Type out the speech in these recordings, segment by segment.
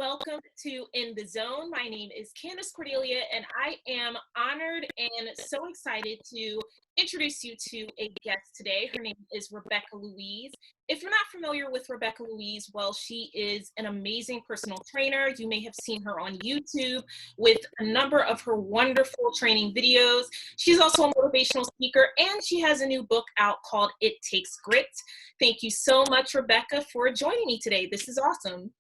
Welcome to In the Zone. My name is Candace Cordelia, and I am honored and so excited to introduce you to a guest today. Her name is Rebecca Louise. If you're not familiar with Rebecca Louise, well, she is an amazing personal trainer. You may have seen her on YouTube with a number of her wonderful training videos. She's also a motivational speaker, and she has a new book out called It Takes Grit. Thank you so much, Rebecca, for joining me today. This is awesome.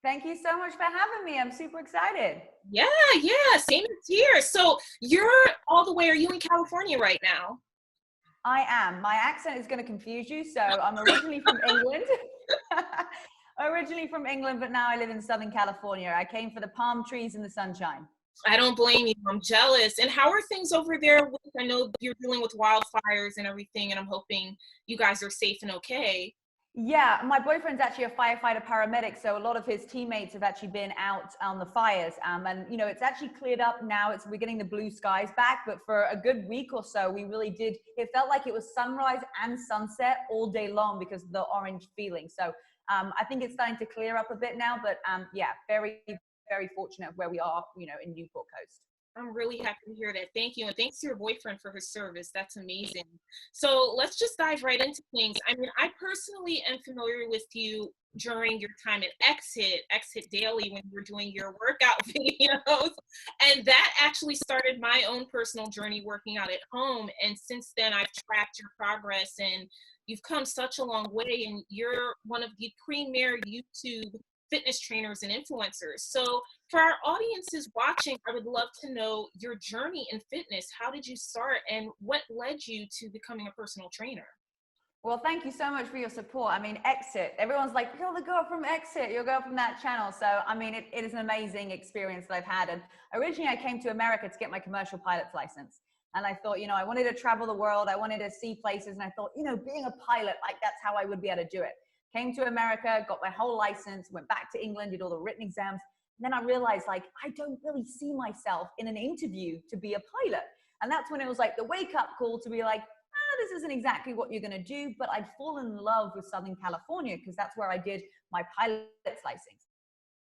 Thank you so much for having me. I'm super excited. Yeah, same as here. So you're all the way, are you in California right now? I am. My accent is going to confuse you. So I'm originally from England. Originally from England, but now I live in Southern California. I came for the palm trees and the sunshine. I don't blame you. I'm jealous. And how are things over there? I know you're dealing with wildfires and everything, and I'm hoping you guys are safe and okay. Yeah, my boyfriend's actually a firefighter paramedic, so a lot of his teammates have actually been out on the fires. And you know, it's actually cleared up now. We're getting the blue skies back, but for a good week or so, we really did. It felt like it was sunrise and sunset all day long because of the orange feeling. So I think it's starting to clear up a bit now, but yeah, very, very fortunate where we are, you know, in Newport Coast. I'm really happy to hear that. Thank you. And thanks to your boyfriend for his service. That's amazing. So let's just dive right into things. I mean, I personally am familiar with you during your time at Exit Daily, when you were doing your workout videos. And that actually started my own personal journey working out at home. And since then, I've tracked your progress, and you've come such a long way. And you're one of the premier YouTube fitness trainers and influencers. So for our audiences watching, I would love to know your journey in fitness. How did you start, and what led you to becoming a personal trainer? Well, thank you so much for your support. I mean, Exit, everyone's like, you're the girl from Exit, you're the girl from that channel. So, I mean, it is an amazing experience that I've had. And originally I came to America to get my commercial pilot's license. And I thought, you know, I wanted to travel the world. I wanted to see places. And I thought, you know, being a pilot, like that's how I would be able to do it. Came to America, got my whole license, went back to England, did all the written exams. And then I realized, like, I don't really see myself in an interview to be a pilot. And that's when it was like the wake up call to be like, this isn't exactly what you're going to do. But I'd fallen in love with Southern California because that's where I did my pilot's license.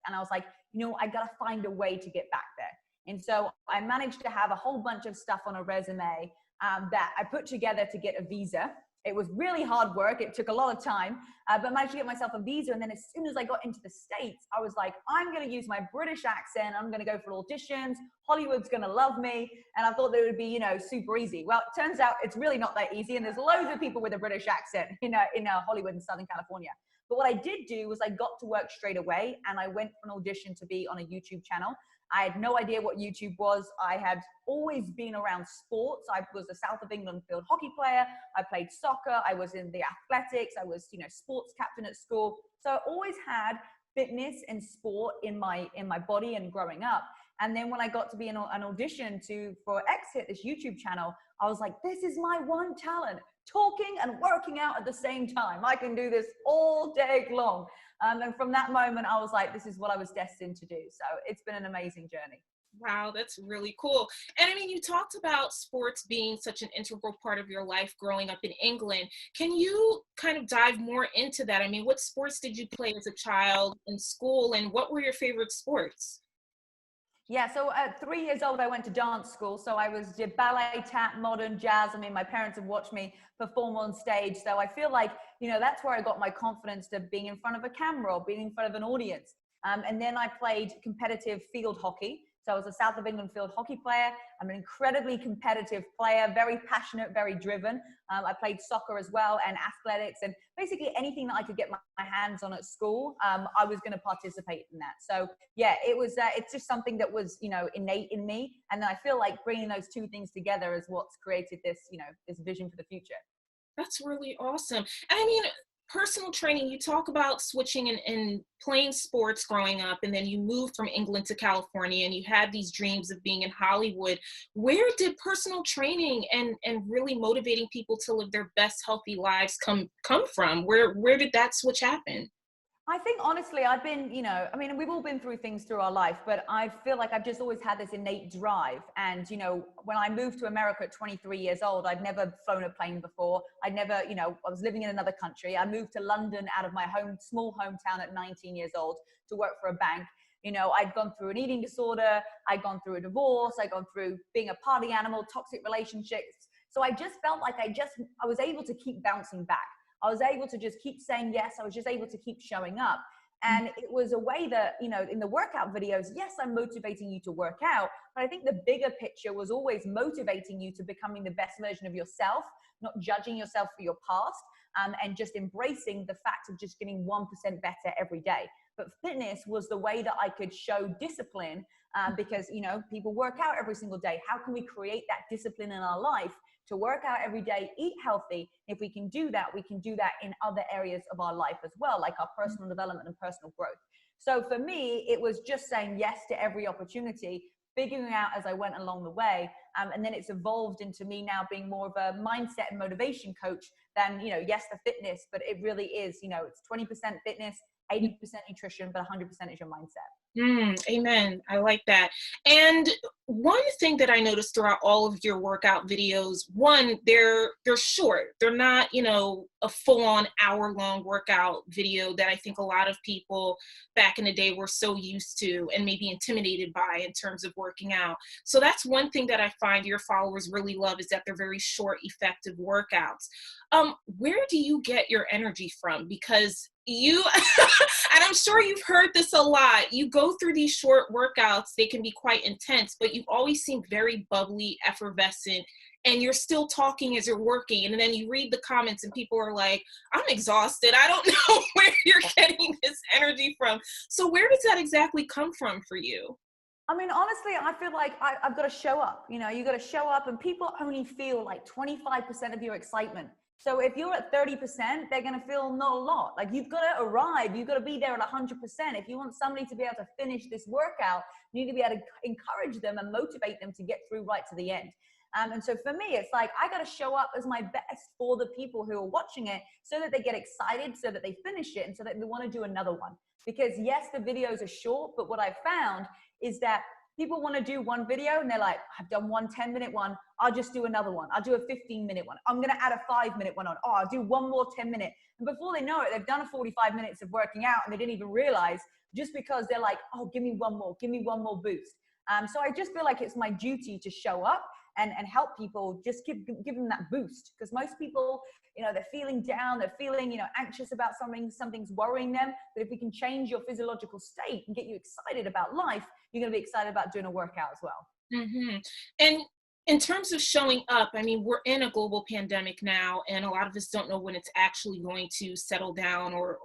And I was like, you know, I got to find a way to get back there. And so I managed to have a whole bunch of stuff on a resume that I put together to get a visa. It was really hard work. It took a lot of time, but I managed to get myself a visa. And then as soon as I got into the States, I was like, I'm going to use my British accent. I'm going to go for auditions. Hollywood's going to love me. And I thought that it would be, you know, super easy. Well, it turns out it's really not that easy. And there's loads of people with a British accent in Hollywood and Southern California. But what I did do was I got to work straight away, and I went for an audition to be on a YouTube channel. I had no idea what YouTube was. I had always been around sports. I was a South of England field hockey player. I played soccer. I was in the athletics. I was, you know, sports captain at school. So I always had fitness and sport in my body and growing up. And then when I got to be an audition for Exit, this YouTube channel, I was like, this is my one talent, talking and working out at the same time. I can do this all day long. And from that moment, I was like, this is what I was destined to do. So it's been an amazing journey. Wow, that's really cool. And I mean, you talked about sports being such an integral part of your life growing up in England. Can you kind of dive more into that? I mean, what sports did you play as a child in school, and what were your favorite sports? Yeah, so at 3 years old, I went to dance school. So I did ballet, tap, modern, jazz. I mean, my parents have watched me perform on stage. So I feel like, you know, that's where I got my confidence to being in front of a camera or being in front of an audience. And then I played competitive field hockey. So I was a South of England field hockey player. I'm an incredibly competitive player, very passionate, very driven. I played soccer as well, and athletics, and basically anything that I could get my hands on at school, I was going to participate in that. So yeah, it's just something that was, you know, innate in me. And then I feel like bringing those two things together is what's created this, you know, this vision for the future. That's really awesome. And I mean, personal training, you talk about switching and playing sports growing up, and then you moved from England to California, and you had these dreams of being in Hollywood. Where did personal training and really motivating people to live their best healthy lives come from? Where did that switch happen? I think honestly, I've been, I mean, we've all been through things through our life, but I feel like I've just always had this innate drive. And, when I moved to America at 23 years old, I'd never flown a plane before. I'd never, I was living in another country. I moved to London out of my small hometown at 19 years old to work for a bank. I'd gone through an eating disorder. I'd gone through a divorce. I'd gone through being a party animal, toxic relationships. So I just felt like I was able to keep bouncing back. I was able to just keep saying yes. I was just able to keep showing up. And it was a way that, in the workout videos, yes, I'm motivating you to work out, but I think the bigger picture was always motivating you to becoming the best version of yourself, not judging yourself for your past, and just embracing the fact of just getting 1% better every day. But fitness was the way that I could show discipline, because, people work out every single day. How can we create that discipline in our life to work out every day, eat healthy? If we can do that, we can do that in other areas of our life as well, like our personal development and personal growth. So for me, it was just saying yes to every opportunity, figuring out as I went along the way. And then it's evolved into me now being more of a mindset and motivation coach than, yes, the fitness, but it really is, it's 20% fitness, 80% nutrition, but 100% is your mindset. Amen. I like that. And one thing that I noticed throughout all of your workout videos, one, they're short. They're not, a full-on hour-long workout video that I think a lot of people back in the day were so used to and maybe intimidated by in terms of working out. So that's one thing that I find your followers really love, is that they're very short, effective workouts. Where do you get your energy from? Because you, and I'm sure you've heard this a lot, you go through these short workouts, they can be quite intense, but you always seem very bubbly, effervescent, and you're still talking as you're working. And then you read the comments and people are like, I'm exhausted. I don't know where you're getting this energy from. So where does that exactly come from for you? I mean, honestly, I feel like I've got to show up. You got to show up, and people only feel like 25% of your excitement. So if you're at 30%, they're going to feel not a lot. Like, you've got to arrive. You've got to be there at 100%. If you want somebody to be able to finish this workout, you need to be able to encourage them and motivate them to get through right to the end. And so for me, it's like, I got to show up as my best for the people who are watching it, so that they get excited, so that they finish it, and so that they want to do another one. Because yes, the videos are short, but what I've found is that people want to do one video and they're like, I've done one 10-minute one. I'll just do another one. I'll do a 15-minute one. I'm going to add a 5-minute one on. Oh, I'll do one more 10-minute. And before they know it, they've done a 45 minutes of working out and they didn't even realize, just because they're like, oh, give me one more boost. So I just feel like it's my duty to show up and help people, just give them that boost. Because most people, they're feeling down, they're feeling, anxious about something's worrying them. But if we can change your physiological state and get you excited about life, you're going to be excited about doing a workout as well. Mm-hmm. And in terms of showing up, I mean, we're in a global pandemic now, and a lot of us don't know when it's actually going to settle down, or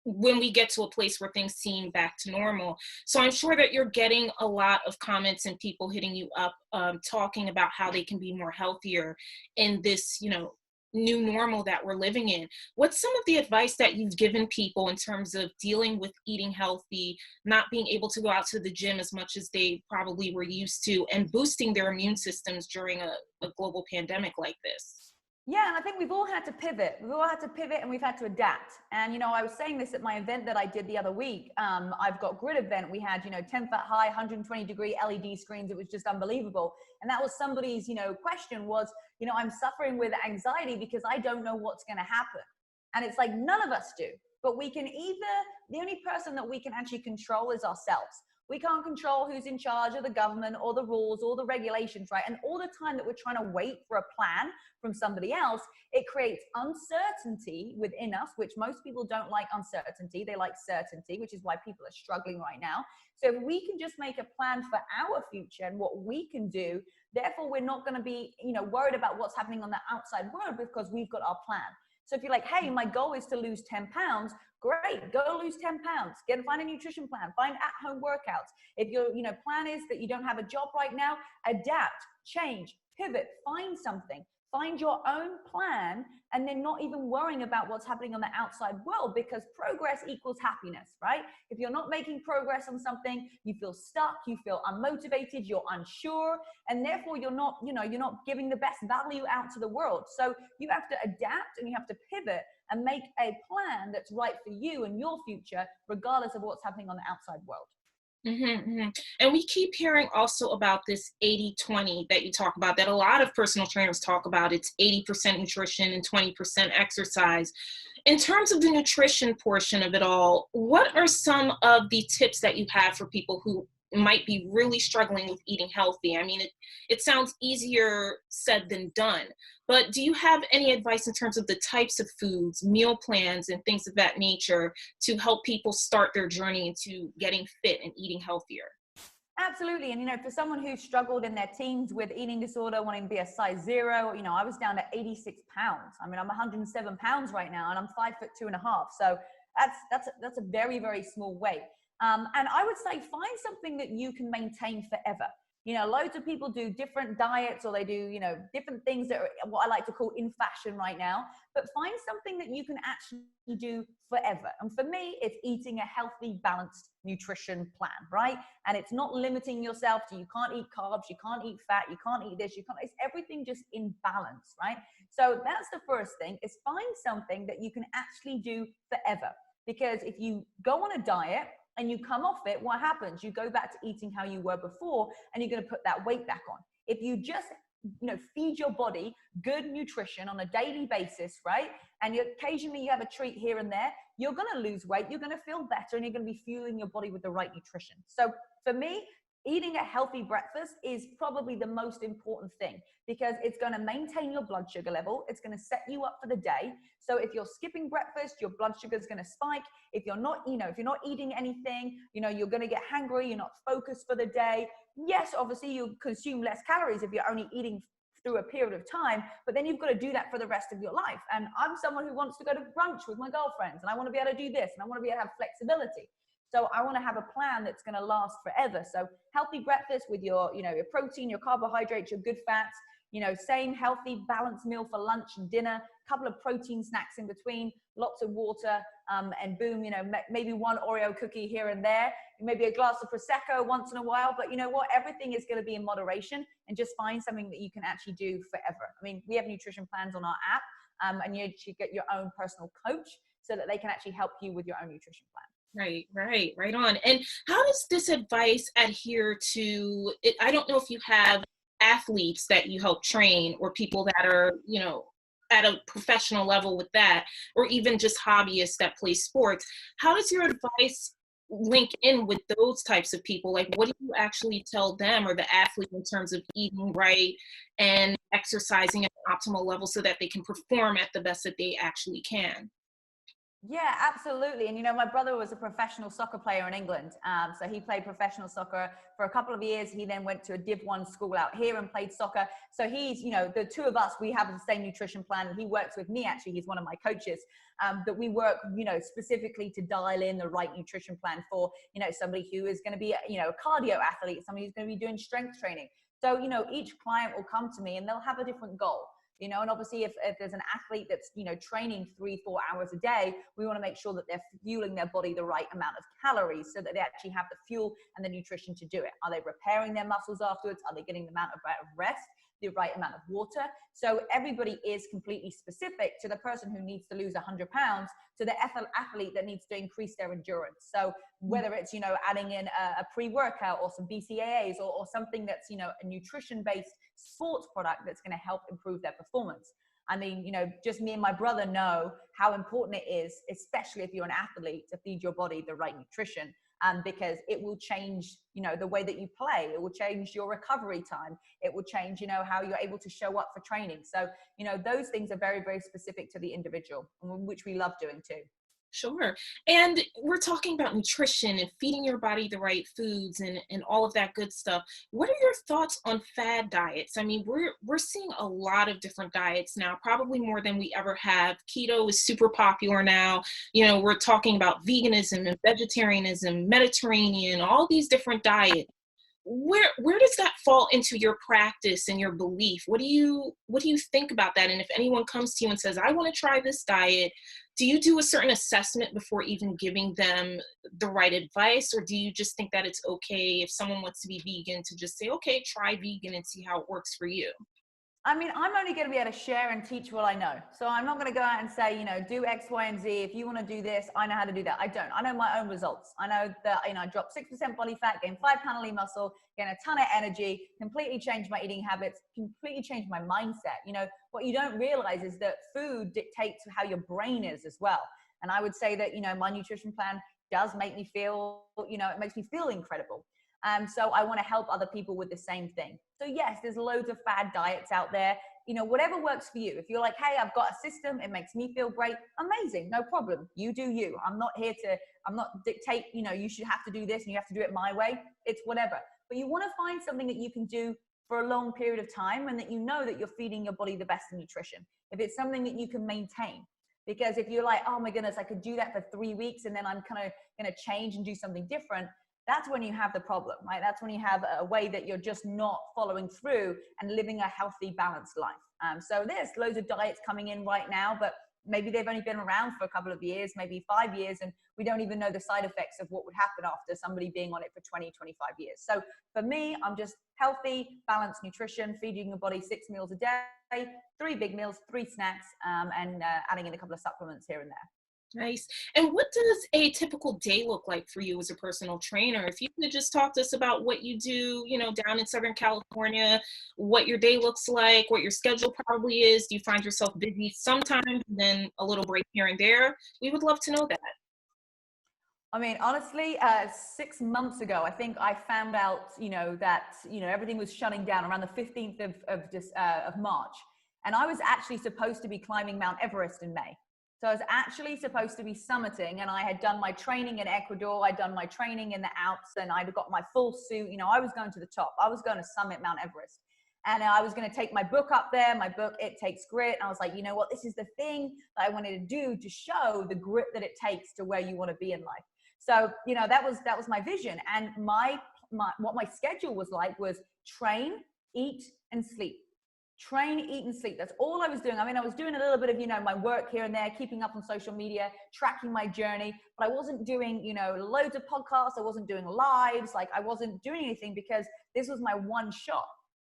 when we get to a place where things seem back to normal. So I'm sure that you're getting a lot of comments and people hitting you up, talking about how they can be more healthier in this, new normal that we're living in. What's some of the advice that you've given people in terms of dealing with eating healthy, not being able to go out to the gym as much as they probably were used to, and boosting their immune systems during a global pandemic like this? Yeah, and I think we've all had to pivot. We've all had to pivot, and we've had to adapt. And, I was saying this at my event that I did the other week. I've got Grid event. We had, 10-foot high, 120-degree LED screens. It was just unbelievable. And that was somebody's, question was, I'm suffering with anxiety because I don't know what's going to happen. And it's like, none of us do. But we can the only person that we can actually control is ourselves. We can't control who's in charge of the government or the rules or the regulations, right? And all the time that we're trying to wait for a plan from somebody else, it creates uncertainty within us, which most people don't like uncertainty. They like certainty, which is why people are struggling right now. So if we can just make a plan for our future and what we can do, therefore we're not going to be, worried about what's happening on the outside world, because we've got our plan. So if you're like, hey, my goal is to lose 10 pounds, great, go lose 10 pounds. Find a nutrition plan, find at-home workouts. If your plan is that you don't have a job right now, adapt, change, pivot, find something. Find your own plan, and then not even worrying about what's happening on the outside world, because progress equals happiness, right? If you're not making progress on something, you feel stuck, you feel unmotivated, you're unsure, and therefore you're not giving the best value out to the world. So you have to adapt and you have to pivot and make a plan that's right for you and your future, regardless of what's happening on the outside world. And we keep hearing also about this 80-20 that you talk about, that a lot of personal trainers talk about. It's 80% nutrition and 20% exercise. In terms of the nutrition portion of it all, what are some of the tips that you have for people who might be really struggling with eating healthy? I mean, it sounds easier said than done, but do you have any advice in terms of the types of foods, meal plans, and things of that nature to help people start their journey into getting fit and eating healthier? Absolutely. And, for someone who struggled in their teens with eating disorder, wanting to be a size 0, I was down to 86 pounds. I mean, I'm 107 pounds right now, and I'm 5'2.5". So that's a very, very small weight. And I would say find something that you can maintain forever. Loads of people do different diets, or they do, different things that are what I like to call in fashion right now, but find something that you can actually do forever. And for me, it's eating a healthy, balanced nutrition plan, right? And it's not limiting yourself to, you can't eat carbs, you can't eat fat, you can't eat this, it's everything just in balance, right? So that's the first thing, is find something that you can actually do forever. Because if you go on a diet and you come off it, what happens? You go back to eating how you were before, and you're going to put that weight back on. If you just, feed your body good nutrition on a daily basis, right? And occasionally you have a treat here and there, you're going to lose weight, you're going to feel better, and you're going to be fueling your body with the right nutrition. So for me, eating a healthy breakfast is probably the most important thing, because it's going to maintain your blood sugar level. It's going to set you up for the day. So if you're skipping breakfast, your blood sugar is going to spike. If you're not, if you're not eating anything, you're going to get hungry. You're not focused for the day. Yes, obviously you consume less calories if you're only eating through a period of time, but then you've got to do that for the rest of your life. And I'm someone who wants to go to brunch with my girlfriends, and I want to be able to do this, and I want to be able to have flexibility. So I want to have a plan that's going to last forever. So healthy breakfast with your, your protein, your carbohydrates, your good fats, same healthy balanced meal for lunch and dinner, couple of protein snacks in between, lots of water, and boom, maybe one Oreo cookie here and there, maybe a glass of Prosecco once in a while. But you know what? Everything is going to be in moderation, and just find something that you can actually do forever. I mean, we have nutrition plans on our app, and you should get your own personal coach so that they can actually help you with your own nutrition plan. Right on. And how does this advice adhere to it? I don't know if you have athletes that you help train, or people that are, at a professional level with that, or even just hobbyists that play sports. How does your advice link in with those types of people? Like, what do you actually tell them, or the athlete, in terms of eating right and exercising at an optimal level so that they can perform at the best that they actually can? Yeah, absolutely. And, my brother was a professional soccer player in England. So he played professional soccer for a couple of years. He then went to a Div 1 school out here and played soccer. So he's, the two of us, we have the same nutrition plan. And he works with me, actually. He's one of my coaches, that we work, specifically to dial in the right nutrition plan for, somebody who is going to be, a cardio athlete, somebody who's going to be doing strength training. So, each client will come to me and they'll have a different goal. And obviously if there's an athlete that's, training 3-4 hours a day, we want to make sure that they're fueling their body the right amount of calories so that they actually have the fuel and the nutrition to do it. Are they repairing their muscles afterwards? Are they getting the amount of rest, the right amount of water? So everybody is completely specific to the person who needs to lose 100 pounds to the athlete that needs to increase their endurance. So whether it's, adding in a pre-workout or some BCAAs or something that's, a nutrition-based sports product that's going to help improve their performance. I mean, just me and my brother know how important it is, especially if you're an athlete, to feed your body the right nutrition, because it will change, the way that you play. It will change your recovery time. It will change, how you're able to show up for training. So, those things are very, very specific to the individual, which we love doing too. Sure. And we're talking about nutrition and feeding your body the right foods and all of that good stuff. What are your thoughts on fad diets? I mean, we're seeing a lot of different diets now, probably more than we ever have. Keto is super popular now. We're talking about veganism and vegetarianism, Mediterranean, all these different diets. Where does that fall into your practice and your belief? What do you think about that? And if anyone comes to you and says, I want to try this diet, do you do a certain assessment before even giving them the right advice? Or do you just think that it's okay if someone wants to be vegan to just say, okay, try vegan and see how it works for you? I mean, I'm only going to be able to share and teach what I know. So I'm not going to go out and say, you know, do X, Y, and Z. If you want to do this, I know how to do that. I don't. I know my own results. I know that, you know, I dropped 6% body fat, gained 5 pounds lean muscle, gained a ton of energy, completely changed my eating habits, completely changed my mindset. You know, what you don't realize is that food dictates how your brain is as well. And I would say that, you know, my nutrition plan does make me feel, you know, it makes me feel incredible. So I want to help other people with the same thing. So yes, there's loads of fad diets out there. You know, whatever works for you. If you're like, hey, I've got a system, it makes me feel great, amazing, no problem. You do you. I'm not here to, I'm not dictate, you know, you should have to do this and you have to do it my way. It's whatever. But you want to find something that you can do for a long period of time and that you know that you're feeding your body the best nutrition. If it's something that you can maintain. Because if you're like, oh my goodness, I could do that for 3 weeks and then I'm kind of going to change and do something different, that's when you have the problem, right? That's when you have a way that you're just not following through and living a healthy, balanced life. So there's loads of diets coming in right now, but maybe they've only been around for a couple of years, maybe 5 years, and we don't even know the side effects of what would happen after somebody being on it for 20, 25 years. So for me, I'm just healthy, balanced nutrition, feeding your body 6 meals a day, 3 big meals, 3 snacks, and adding in a couple of supplements here and there. Nice. And what does a typical day look like for you as a personal trainer? If you could just talk to us about what you do, you know, down in Southern California, what your day looks like, what your schedule probably is. Do you find yourself busy sometimes and then a little break here and there? We would love to know that. I mean, honestly, 6 months ago, I think I found out, you know, that, you know, everything was shutting down around the 15th of March. And I was actually supposed to be climbing Mount Everest in May. So I was actually supposed to be summiting, and I had done my training in Ecuador. I'd done my training in the Alps, and I'd got my full suit. You know, I was going to the top. I was going to summit Mount Everest. And I was going to take my book up there, my book, It Takes Grit. And I was like, you know what? This is the thing that I wanted to do to show the grit that it takes to where you want to be in life. So, you know, that was my vision. And what my schedule was like was train, eat, and sleep. Train, eat, and sleep. That's all I was doing. I mean, I was doing a little bit of, you know, my work here and there, keeping up on social media, tracking my journey, but I wasn't doing, you know, loads of podcasts. I wasn't doing lives. Like, I wasn't doing anything because this was my one shot.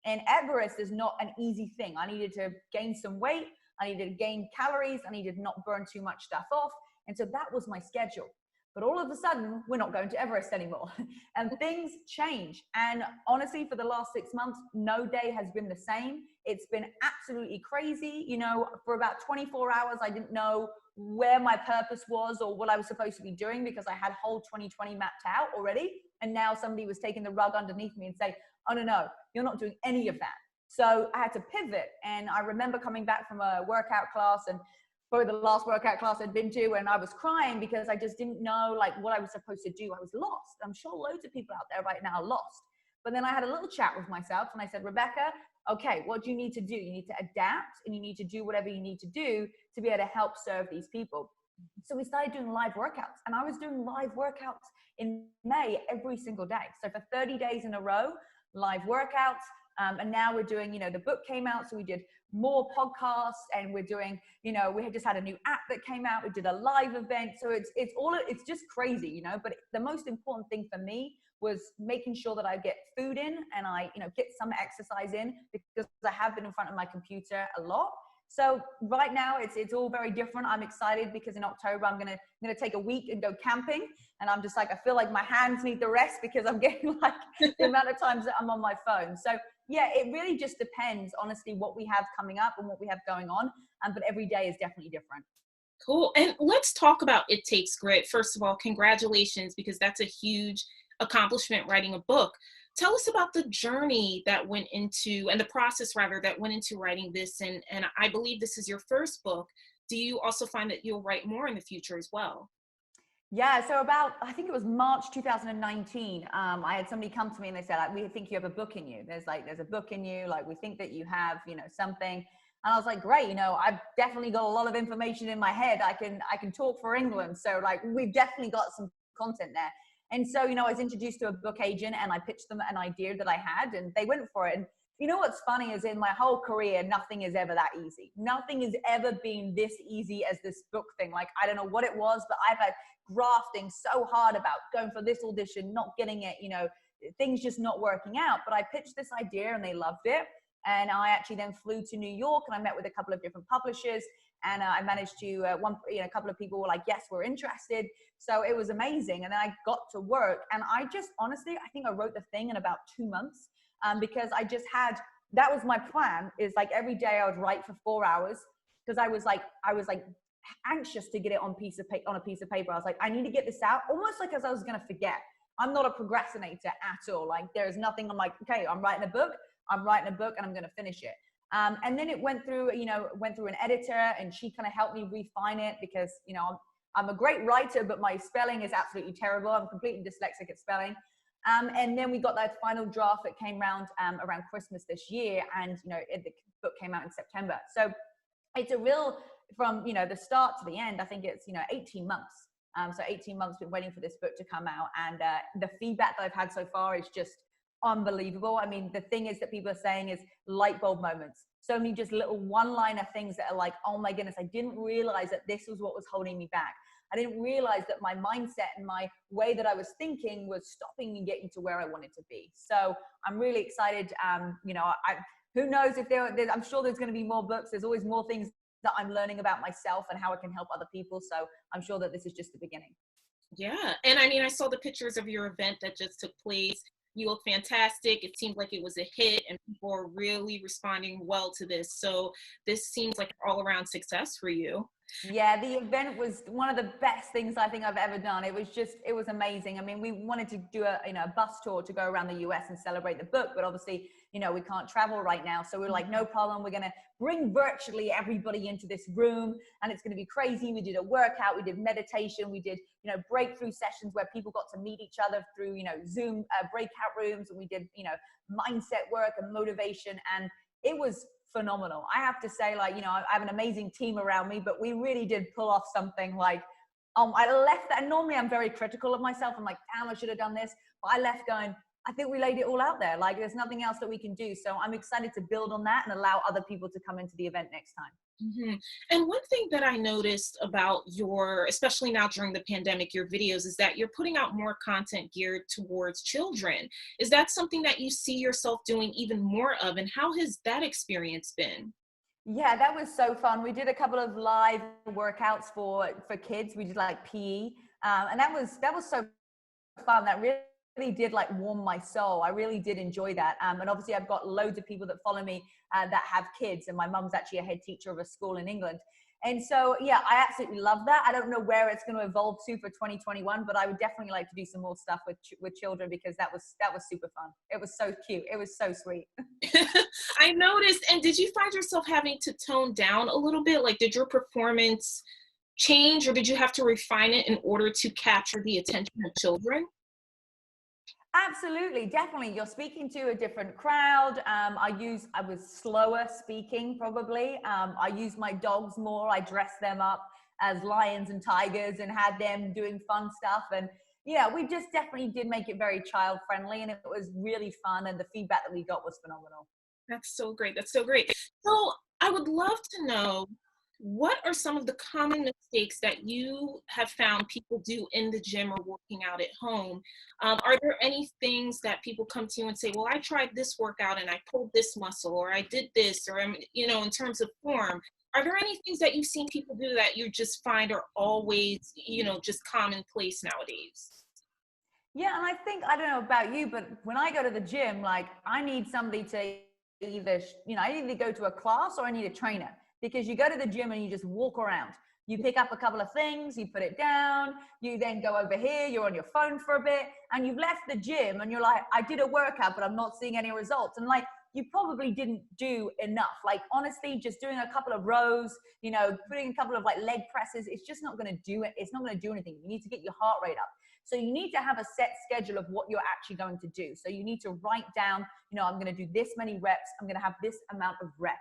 And Everest is not an easy thing. I needed to gain some weight. I needed to gain calories. I needed to not burn too much stuff off. And so that was my schedule. But all of a sudden, we're not going to Everest anymore. And things change. And honestly, for the last 6 months, no day has been the same. It's been absolutely crazy. You know, for about 24 hours, I didn't know where my purpose was or what I was supposed to be doing because I had whole 2020 mapped out already. And now somebody was taking the rug underneath me and say, oh, no, you're not doing any of that. So I had to pivot. And I remember coming back from a workout class, and probably the last workout class I'd been to, and I was crying because I just didn't know like what I was supposed to do. I was lost. I'm sure loads of people out there right now are lost. But then I had a little chat with myself and I said, Rebecca, okay, what do you need to do? You need to adapt and you need to do whatever you need to do to be able to help serve these people. So we started doing live workouts, and I was doing live workouts in May every single day. So for 30 days in a row, live workouts. And now we're doing, you know, the book came out, so we did more podcasts, and we're doing, you know, we had just had a new app that came out. We did a live event. So it's just crazy, you know, but the most important thing for me was making sure that I get food in and I, you know, get some exercise in because I have been in front of my computer a lot. So right now it's all very different. I'm excited because in October I'm gonna take a week and go camping, and I'm just like, I feel like my hands need the rest because I'm getting like the amount of times that I'm on my phone. So yeah, it really just depends, honestly, what we have coming up and what we have going on. But every day is definitely different. Cool. And let's talk about It Takes Grit. First of all, congratulations, because that's a huge accomplishment, writing a book. Tell us about the journey that went into, and the process rather, that went into writing this. And I believe this is your first book. Do you also find that you'll write more in the future as well? Yeah, so about, I think it was March 2019, I had somebody come to me and they said, like, we think you have a book in you. There's a book in you. Like, we think that you have, you know, something. And I was like, great, you know, I've definitely got a lot of information in my head. I can talk for England. So like, we've definitely got some content there. And so, you know, I was introduced to a book agent and I pitched them an idea that I had, and they went for it. And you know what's funny is in my whole career, nothing is ever that easy. Nothing has ever been this easy as this book thing. Like, I don't know what it was, but I've had grafting so hard about going for this audition, not getting it, you know, things just not working out. But I pitched this idea and they loved it. And I actually then flew to New York and I met with a couple of different publishers. And I managed to, a couple of people were like, yes, we're interested. So it was amazing. And then I got to work and I just, honestly, I think I wrote the thing in about 2 months, because I just had, that was my plan, is like every day I would write for 4 hours, because I was like anxious to get it on a piece of paper. I was like, I need to get this out, almost like as I was going to forget. I'm not a procrastinator at all. Like there's nothing, I'm like, okay, I'm writing a book and I'm going to finish it. And then it went through an editor, and she kind of helped me refine it, because, I'm a great writer, but my spelling is absolutely terrible. I'm completely dyslexic at spelling. And then we got that final draft that came around Christmas this year, and the book came out in September. So it's a real, from the start to the end, I think it's 18 months. So 18 months been waiting for this book to come out, and the feedback that I've had so far is just unbelievable. I mean, the thing is that people are saying is light bulb moments. So many just little one-liner things that are like, oh my goodness, I didn't realize that this was what was holding me back. I didn't realize that my mindset and my way that I was thinking was stopping me getting to where I wanted to be. So I'm really excited. Who knows if I'm sure there's going to be more books. There's always more things that I'm learning about myself and how I can help other people. So I'm sure that this is just the beginning. Yeah. And I mean, I saw the pictures of your event that just took place. You look fantastic. It seems like it was a hit and people are really responding well to this. So this seems like an all-around success for you. Yeah, the event was one of the best things I think I've ever done. It was amazing. I mean, we wanted to do a bus tour to go around the US and celebrate the book, but obviously, we can't travel right now. So we're like, no problem. We're going to bring virtually everybody into this room, and it's going to be crazy. We did a workout, we did meditation, we did, breakthrough sessions where people got to meet each other through, Zoom breakout rooms, and we did, mindset work and motivation, and it was phenomenal. I have to say, I have an amazing team around me, but we really did pull off something like, I left that. Normally I'm very critical of myself. I'm like, damn, I should have done this. But I left going, I think we laid it all out there. Like there's nothing else that we can do. So I'm excited to build on that and allow other people to come into the event next time. Mm-hmm. And one thing that I noticed about especially now during the pandemic, your videos, is that you're putting out more content geared towards children. Is that something that you see yourself doing even more of? And how has that experience been? Yeah, that was so fun. We did a couple of live workouts for kids. We did like PE, and that was so fun. That really did like warm my soul. I really did enjoy that. And obviously I've got loads of people that follow me that have kids, and my mum's actually a head teacher of a school in England. And so, yeah, I absolutely love that. I don't know where it's going to evolve to for 2021, but I would definitely like to do some more stuff with children, because that was super fun. It was so cute. It was so sweet. I noticed. And did you find yourself having to tone down a little bit? Like, did your performance change, or did you have to refine it in order to capture the attention of children? Absolutely, definitely. You're speaking to a different crowd. I was slower speaking probably. I used my dogs more. I dressed them up as lions and tigers and had them doing fun stuff. And yeah, we just definitely did make it very child friendly, and it was really fun. And the feedback that we got was phenomenal. That's so great. That's so great. So I would love to know, what are some of the common mistakes that you have found people do in the gym or working out at home? Are there any things that people come to you and say, well, I tried this workout and I pulled this muscle, or I did this, or I'm, in terms of form, are there any things that you've seen people do that you just find are always, just commonplace nowadays? Yeah, and I think, I don't know about you, but when I go to the gym, like I need somebody to either, I either go to a class or I need a trainer. Because you go to the gym and you just walk around. You pick up a couple of things, you put it down, you then go over here, you're on your phone for a bit, and you've left the gym and you're like, I did a workout, but I'm not seeing any results. And like, you probably didn't do enough. Like, honestly, just doing a couple of rows, putting a couple of like leg presses, it's just not going to do it. It's not going to do anything. You need to get your heart rate up. So you need to have a set schedule of what you're actually going to do. So you need to write down, I'm going to do this many reps. I'm going to have this amount of reps.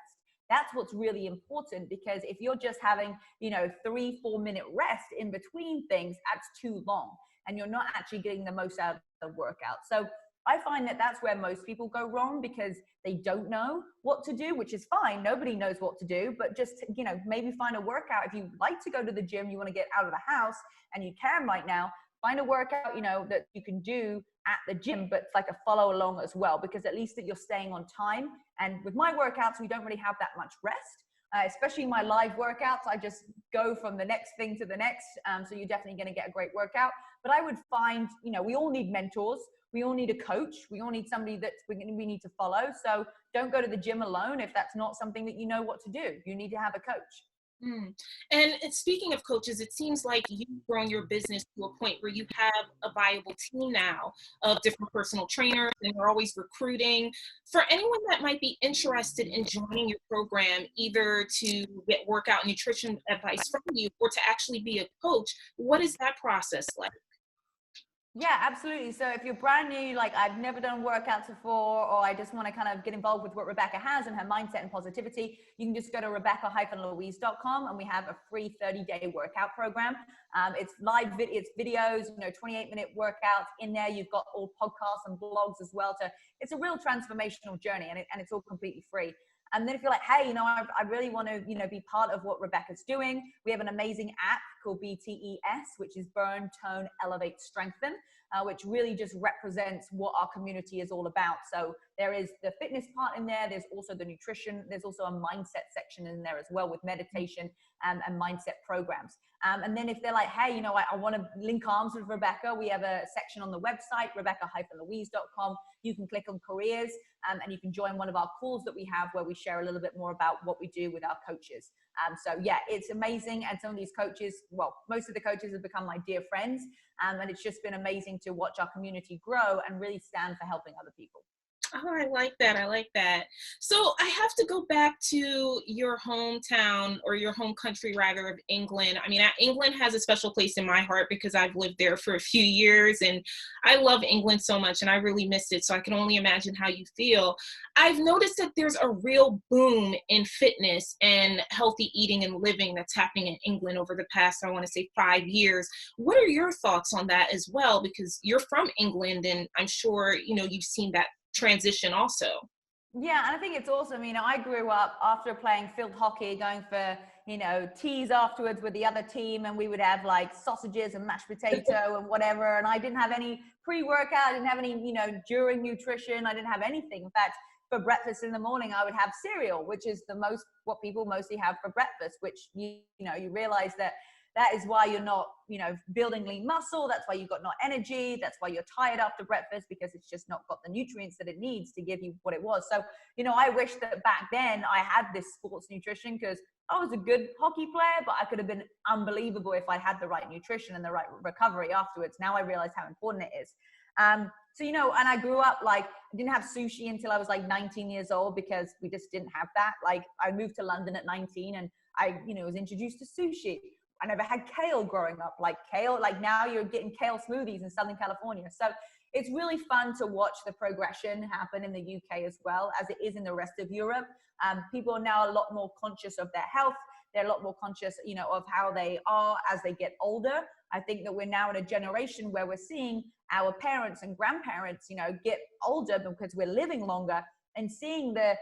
That's what's really important, because if you're just having, 3-4 minute rest in between things, that's too long and you're not actually getting the most out of the workout. So I find that that's where most people go wrong, because they don't know what to do, which is fine. Nobody knows what to do, but just, maybe find a workout. If you like to go to the gym, you want to get out of the house, and you can right now, find a workout, that you can do at the gym, but it's like a follow along as well, because at least that you're staying on time. And with my workouts, we don't really have that much rest. Especially my live workouts, I just go from the next thing to the next. So you're definitely going to get a great workout. But I would find, you know, we all need mentors. We all need a coach. We all need somebody that we need to follow. So don't go to the gym alone if that's not something that you know what to do. You need to have a coach. Mm. And speaking of coaches, it seems like you've grown your business to a point where you have a viable team now of different personal trainers, and you're always recruiting. For anyone that might be interested in joining your program, either to get workout nutrition advice from you or to actually be a coach, what is that process like? Yeah, absolutely. So if you're brand new, like I've never done workouts before, or I just want to kind of get involved with what Rebecca has and her mindset and positivity, you can just go to rebecca-louise.com, and we have a free 30-day workout program. It's live, it's videos, 28-minute workouts in there. You've got all podcasts and blogs as well. It's a real transformational journey, and it's all completely free. And then if you're like, hey, I really want to, be part of what Rebecca's doing, we have an amazing app called BTES, which is Burn, Tone, Elevate, Strengthen, which really just represents what our community is all about. So there is the fitness part in there. There's also the nutrition. There's also a mindset section in there as well with meditation and mindset programs. And then if they're like, hey, I want to link arms with Rebecca, we have a section on the website, rebecca-louise.com. You can click on careers, and you can join one of our calls that we have where we share a little bit more about what we do with our coaches. So yeah, it's amazing. And some of these coaches, well, most of the coaches have become my dear friends. And it's just been amazing to watch our community grow and really stand for helping other people. Oh, I like that. I like that. So I have to go back to your hometown, or your home country rather, of England. I mean, England has a special place in my heart because I've lived there for a few years, and I love England so much, and I really missed it. So I can only imagine how you feel. I've noticed that there's a real boom in fitness and healthy eating and living that's happening in England over the past, I want to say, 5 years. What are your thoughts on that as well? Because you're from England, and I'm sure, you've seen that transition also. Yeah, and I think it's awesome. I grew up after playing field hockey, going for, teas afterwards with the other team, and we would have like sausages and mashed potato and whatever. And I didn't have any pre-workout, I didn't have any, during nutrition, I didn't have anything. In fact, for breakfast in the morning, I would have cereal, which is what people mostly have for breakfast, which, you realize that is why you're not, building lean muscle. That's why you've got no energy. That's why you're tired after breakfast, because it's just not got the nutrients that it needs to give you what it was. So, I wish that back then I had this sports nutrition, because I was a good hockey player, but I could have been unbelievable if I had the right nutrition and the right recovery afterwards. Now I realize how important it is. So, and I grew up, like, I didn't have sushi until I was like 19 years old, because we just didn't have that. Like, I moved to London at 19, and I, was introduced to sushi. I never had kale growing up, like now you're getting kale smoothies in Southern California. So it's really fun to watch the progression happen in the UK as well as it is in the rest of Europe. People are now a lot more conscious of their health. They're a lot more conscious, of how they are as they get older. I think that we're now in a generation where we're seeing our parents and grandparents, get older because we're living longer, and seeing the,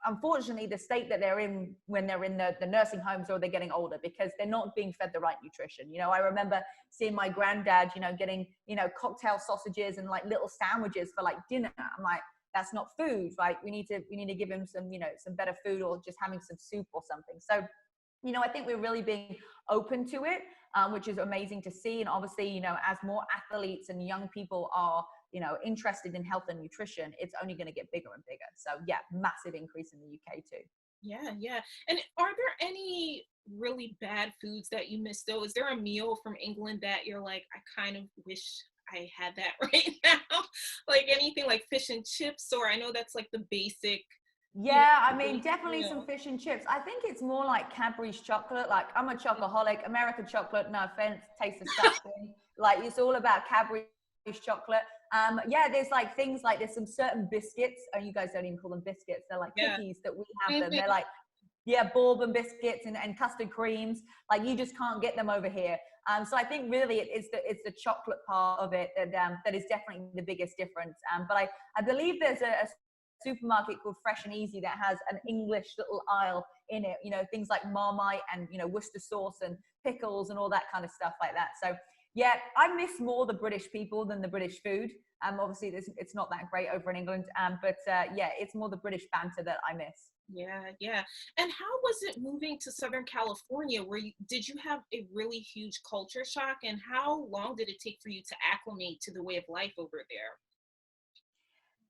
unfortunately, the state that they're in when they're in the nursing homes, or they're getting older, because they're not being fed the right nutrition. I remember seeing my granddad, getting, cocktail sausages and like little sandwiches for like dinner. I'm like, that's not food, right? We need to give him some, some better food, or just having some soup or something. So, I think we're really being open to it, which is amazing to see. And obviously, as more athletes and young people are, interested in health and nutrition, it's only going to get bigger and bigger. So yeah, massive increase in the UK too. Yeah. And are there any really bad foods that you miss though? Is there a meal from England that you're like, I kind of wish I had that right now? Like anything like fish and chips, or I know that's like the basic. Yeah, I mean, definitely some fish and chips. I think it's more like Cadbury's chocolate. Like, I'm a chocoholic. American chocolate, no offense, tastes disgusting. Like, it's all about Cadbury's chocolate. Yeah, there's like things like, there's some certain biscuits, and you guys don't even call them biscuits. They're like cookies that we have them. They're like, bourbon biscuits and custard creams. Like, you just can't get them over here. So I think really it's the chocolate part of it that is definitely the biggest difference. But I believe there's a supermarket called Fresh and Easy that has an English little aisle in it, things like Marmite and, Worcester sauce and pickles and all that kind of stuff like that. So yeah, I miss more the British people than the British food. Obviously, it's not that great over in England, but yeah, it's more the British banter that I miss. Yeah, yeah. And how was it moving to Southern California? Did you have a really huge culture shock? And how long did it take for you to acclimate to the way of life over there?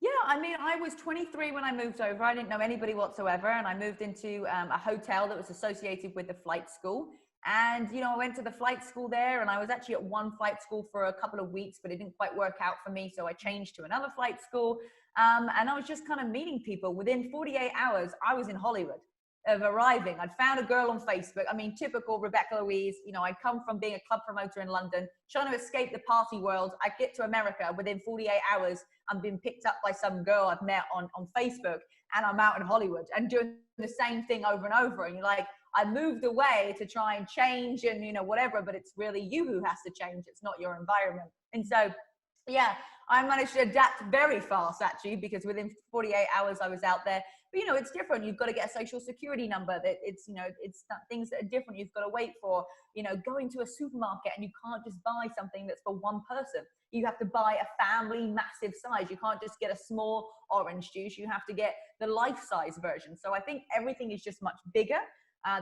Yeah, I mean, I was 23 when I moved over. I didn't know anybody whatsoever. And I moved into a hotel that was associated with the flight school. And, you know, I went to the flight school there, and I was actually at one flight school for a couple of weeks, but it didn't quite work out for me. So I changed to another flight school. And I was just kind of meeting people. Within 48 hours, I was in Hollywood of arriving. I'd found a girl on Facebook. I mean, typical Rebecca Louise. You know, I'd come from being a club promoter in London, trying to escape the party world. I get to America within 48 hours. I'm being picked up by some girl I've met on Facebook, and I'm out in Hollywood and doing the same thing over and over. And you're like, I moved away to try and change and, you know, whatever, but it's really you who has to change. It's not your environment. And so, yeah, I managed to adapt very fast actually, because within 48 hours I was out there. But, you know, it's different. You've got to get a social security number. That it's, you know, it's things that are different. You've got to wait for, you know, going to a supermarket, and you can't just buy something that's for one person. You have to buy a family massive size. You can't just get a small orange juice. You have to get the life size version. So I think everything is just much bigger.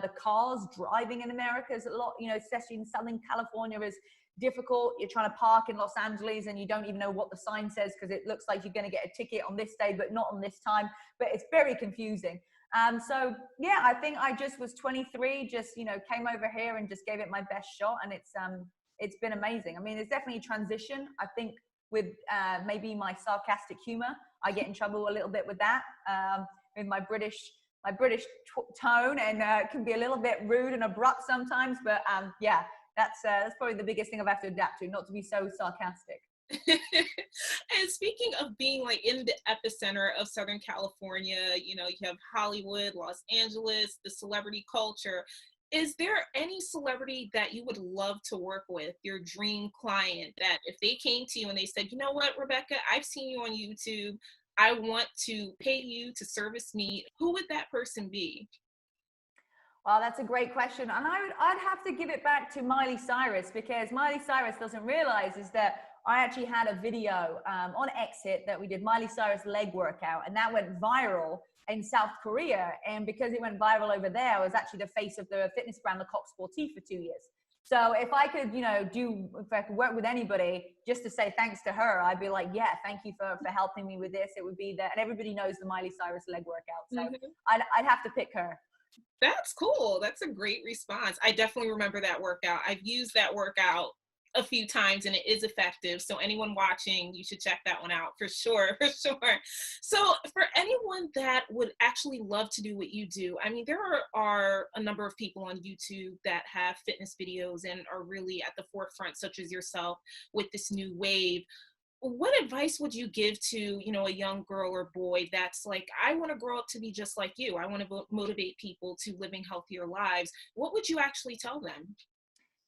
The cars driving in America is a lot, you know, especially in Southern California, is difficult. You're trying to park in Los Angeles and you don't even know what the sign says, because it looks like you're going to get a ticket on this day but not on this time. But it's very confusing. So yeah, I think I just was 23, just, you know, came over here and just gave it my best shot, and it's been amazing. I mean, there's definitely a transition. I think with maybe my sarcastic humor, I get in trouble a little bit with that, with my British tone, and it can be a little bit rude and abrupt sometimes. But yeah, that's probably the biggest thing I've had to adapt to, not to be so sarcastic. And speaking of being like in the epicenter of Southern California, you know, you have Hollywood, Los Angeles, the celebrity culture. Is there any celebrity that you would love to work with, your dream client, that if they came to you and they said, you know what, Rebecca, I've seen you on YouTube, I want to pay you to service me, who would that person be? Well, that's a great question. And I'd have to give it back to Miley Cyrus, because Miley Cyrus doesn't realize is that I actually had a video on Exit that we did Miley Cyrus leg workout, and that went viral in South Korea. And because it went viral over there, I was actually the face of the fitness brand Lecoq Sportif for 2 years. So if I could, you know, if I could work with anybody just to say thanks to her, I'd be like, yeah, thank you for helping me with this. It would be that, and everybody knows the Miley Cyrus leg workout. So I'd have to pick her. That's cool. That's a great response. I definitely remember that workout. I've used that workout a few times and it is effective. So anyone watching, you should check that one out for sure, for sure. So for anyone that would actually love to do what you do, I mean, there are a number of people on YouTube that have fitness videos and are really at the forefront, such as yourself, with this new wave. What advice would you give to, you know, a young girl or boy that's like, I want to grow up to be just like you, I want to motivate people to living healthier lives? What would you actually tell them?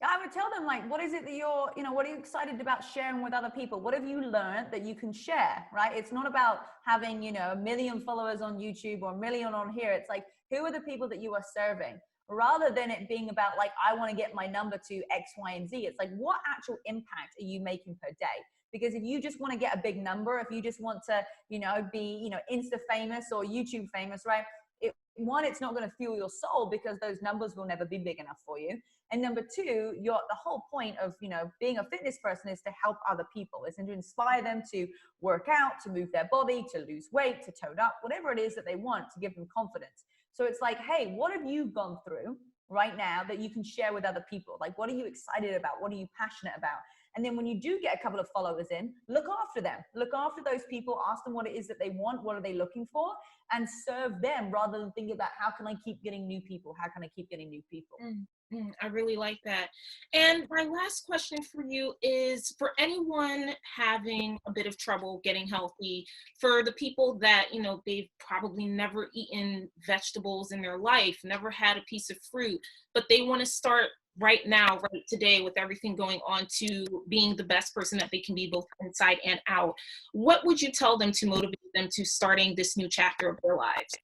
I would tell them, like, what is it that you're, you know, what are you excited about sharing with other people? What have you learned that you can share, right? It's not about having, you know, 1 million followers on YouTube or 1 million on here. It's like, who are the people that you are serving? Rather than it being about like, I want to get my number to X, Y, and Z. It's like, what actual impact are you making per day? Because if you just want to get a big number, if you just want to, you know, be, you know, Insta famous or YouTube famous, right? One, it's not going to fuel your soul, because those numbers will never be big enough for you. And number two, the whole point of, you know, being a fitness person is to help other people, is to inspire them to work out, to move their body, to lose weight, to tone up, whatever it is that they want, to give them confidence. So it's like, hey, what have you gone through right now that you can share with other people? Like, what are you excited about? What are you passionate about? And then when you do get a couple of followers in, look after them. Look after those people. Ask them what it is that they want. What are they looking for? And serve them, rather than thinking about, how can I keep getting new people? How can I keep getting new people? I really like that. And my last question for you is, for anyone having a bit of trouble getting healthy, for the people that, you know, they've probably never eaten vegetables in their life, never had a piece of fruit, but they want to start right now, right today, with everything going on, to being the best person that they can be, both inside and out, what would you tell them to motivate them to starting this new chapter of their lives?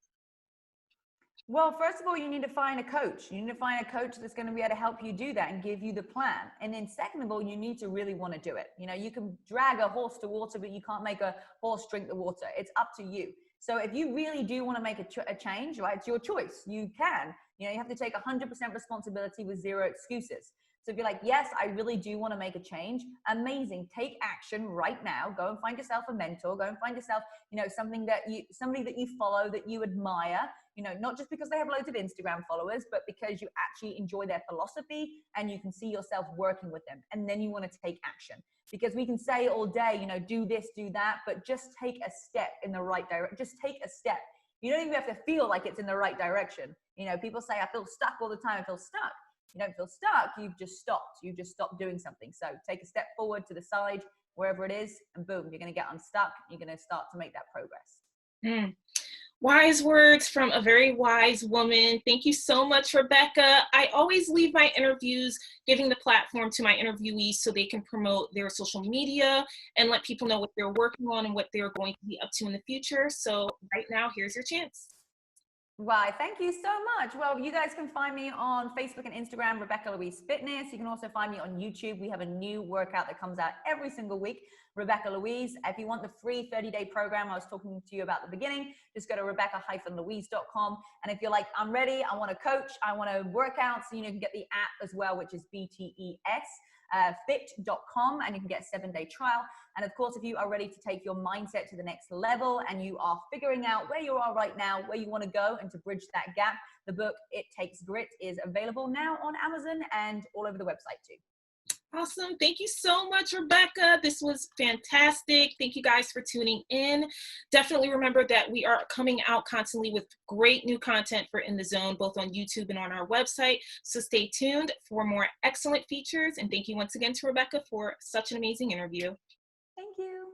Well, first of all, you need to find a coach. You need to find a coach that's going to be able to help you do that and give you the plan. And then second of all, you need to really want to do it. You know, you can drag a horse to water, but you can't make a horse drink the water. It's up to you. So if you really do want to make a change, right, it's your choice. You can. You know, you have to take 100% responsibility with zero excuses. So if you're like, yes, I really do want to make a change, amazing. Take action right now. Go and find yourself a mentor. Go and find yourself, you know, somebody that you follow, that you admire, you know, not just because they have loads of Instagram followers, but because you actually enjoy their philosophy and you can see yourself working with them. And then you want to take action, because we can say all day, you know, do this, do that, but just take a step in the right direction. Just take a step. You don't even have to feel like it's in the right direction. You know, people say, I feel stuck all the time. I feel stuck. You don't feel stuck. You've just stopped. You've just stopped doing something. So take a step forward, to the side, wherever it is, and boom, you're going to get unstuck. You're going to start to make that progress. Mm. Wise words from a very wise woman. Thank you so much, Rebecca. I always leave my interviews giving the platform to my interviewees so they can promote their social media and let people know what they're working on and what they're going to be up to in the future. So right now, here's your chance. Why, thank you so much. Well, you guys can find me on Facebook and Instagram, Rebecca Louise Fitness. You can also find me on YouTube. We have a new workout that comes out every single week, Rebecca Louise. If you want the free 30-day program I was talking to you about at the beginning, just go to rebecca-louise.com. And if you're like, I'm ready, I want to coach, I want to work out, so you know, you can get the app as well, which is BTES. Fit.com, and you can get a 7-day trial. And of course, if you are ready to take your mindset to the next level and you are figuring out where you are right now, where you want to go, and to bridge that gap, the book It Takes Grit is available now on Amazon and all over the website too. Awesome. Thank you so much, Rebecca. This was fantastic. Thank you guys for tuning in. Definitely remember that we are coming out constantly with great new content for In the Zone, both on YouTube and on our website. So stay tuned for more excellent features. And thank you once again to Rebecca for such an amazing interview. Thank you.